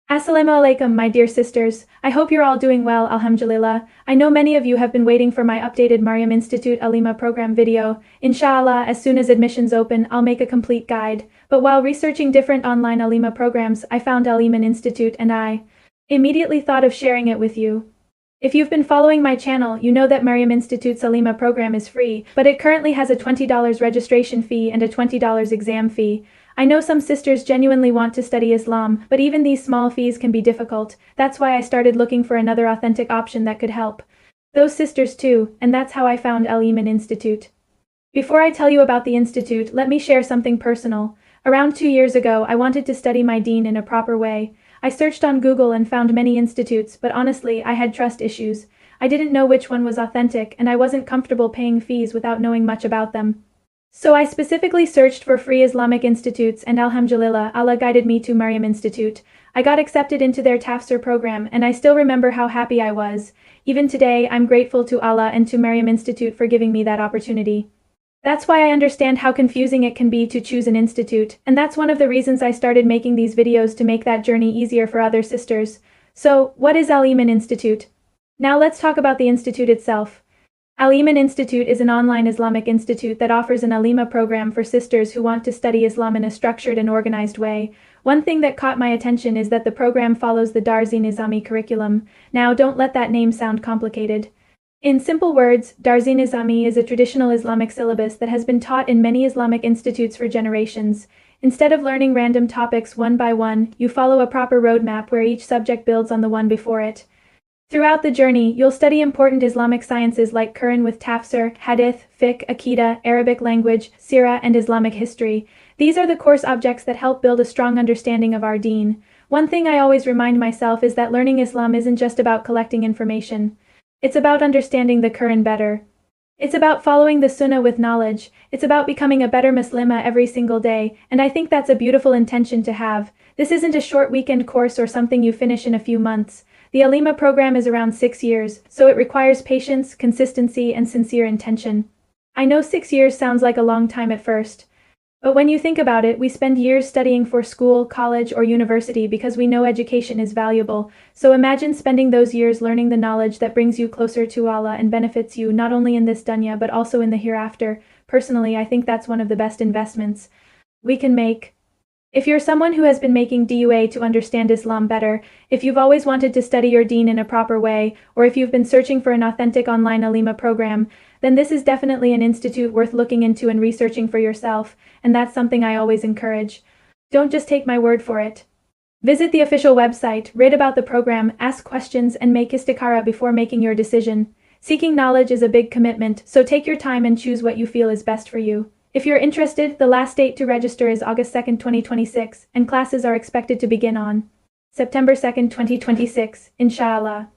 Assalamu Alaikum, my dear sisters. I hope you're all doing well, alhamdulillah. I know many of you have been waiting for my updated Maryam Institute Alimah program video. Inshallah, as soon as admissions open, I'll make a complete guide. But while researching different online Alimah programs, I found Al-Emaan Institute and I immediately thought of sharing it with you. If you've been following my channel, you know that Maryam Institute's Alimah program is free, but it currently has a $20 registration fee and a $20 exam fee. I know some sisters genuinely want to study Islam, but even these small fees can be difficult. That's why I started looking for another authentic option that could help those sisters too, and that's how I found Al-Emaan Institute. Before I tell you about the institute, let me share something personal. Around 2 years ago, I wanted to study my deen in a proper way. I searched on Google and found many institutes, but honestly, I had trust issues. I didn't know which one was authentic, and I wasn't comfortable paying fees without knowing much about them. So I specifically searched for free Islamic institutes and alhamdulillah, Allah guided me to Maryam Institute. I got accepted into their tafsir program and I still remember how happy I was. Even today, I'm grateful to Allah and to Maryam Institute for giving me that opportunity. That's why I understand how confusing it can be to choose an institute, and that's one of the reasons I started making these videos to make that journey easier for other sisters. So, what is Al-Emaan Institute? Now let's talk about the institute itself. Al-Emaan Institute is an online Islamic institute that offers an Alimah program for sisters who want to study Islam in a structured and organized way. One thing that caught my attention is that the program follows the Nizami curriculum. Now, don't let that name sound complicated. In simple words, Nizami is a traditional Islamic syllabus that has been taught in many Islamic institutes for generations. Instead of learning random topics one by one, you follow a proper roadmap where each subject builds on the one before it. Throughout the journey, you'll study important Islamic sciences like Quran with tafsir, hadith, fiqh, aqidah, Arabic language, seerah, and Islamic history. These are the course objects that help build a strong understanding of our deen. One thing I always remind myself is that learning Islam isn't just about collecting information. It's about understanding the Quran better. It's about following the Sunnah with knowledge. It's about becoming a better Muslimah every single day, and I think that's a beautiful intention to have. This isn't a short weekend course or something you finish in a few months. The Alimah program is around 6 years, so it requires patience, consistency, and sincere intention. I know 6 years sounds like a long time at first. But when you think about it, we spend years studying for school, college, or university because we know education is valuable. So imagine spending those years learning the knowledge that brings you closer to Allah and benefits you not only in this dunya but also in the hereafter. Personally, I think that's one of the best investments we can make. If you're someone who has been making dua to understand Islam better, if you've always wanted to study your deen in a proper way, or if you've been searching for an authentic online Alimah program, then this is definitely an institute worth looking into and researching for yourself, and that's something I always encourage. Don't just take my word for it. Visit the official website, read about the program, ask questions, and make istikhara before making your decision. Seeking knowledge is a big commitment, so take your time and choose what you feel is best for you. If you're interested, the last date to register is August 2nd, 2026, and classes are expected to begin on September 2nd, 2026, inshallah.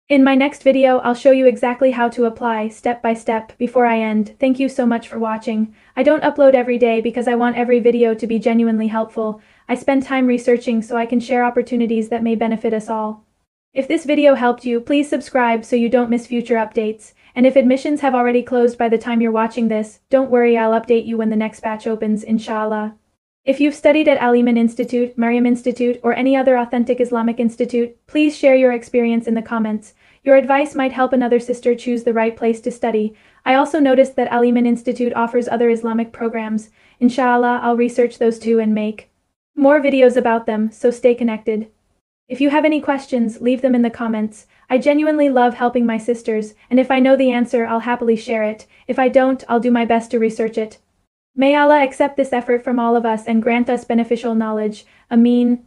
In my next video, I'll show you exactly how to apply, step by step, before I end. Thank you so much for watching. I don't upload every day because I want every video to be genuinely helpful. I spend time researching so I can share opportunities that may benefit us all. If this video helped you, please subscribe so you don't miss future updates. And if admissions have already closed by the time you're watching this, don't worry, I'll update you when the next batch opens, inshallah. If you've studied at Al-Emaan Institute, Maryam Institute, or any other authentic Islamic institute, please share your experience in the comments. Your advice might help another sister choose the right place to study. I also noticed that Al-Emaan Institute offers other Islamic programs. Inshallah, I'll research those too and make more videos about them, so stay connected. If you have any questions, leave them in the comments. I genuinely love helping my sisters, and if I know the answer, I'll happily share it. If I don't, I'll do my best to research it. May Allah accept this effort from all of us and grant us beneficial knowledge. Ameen.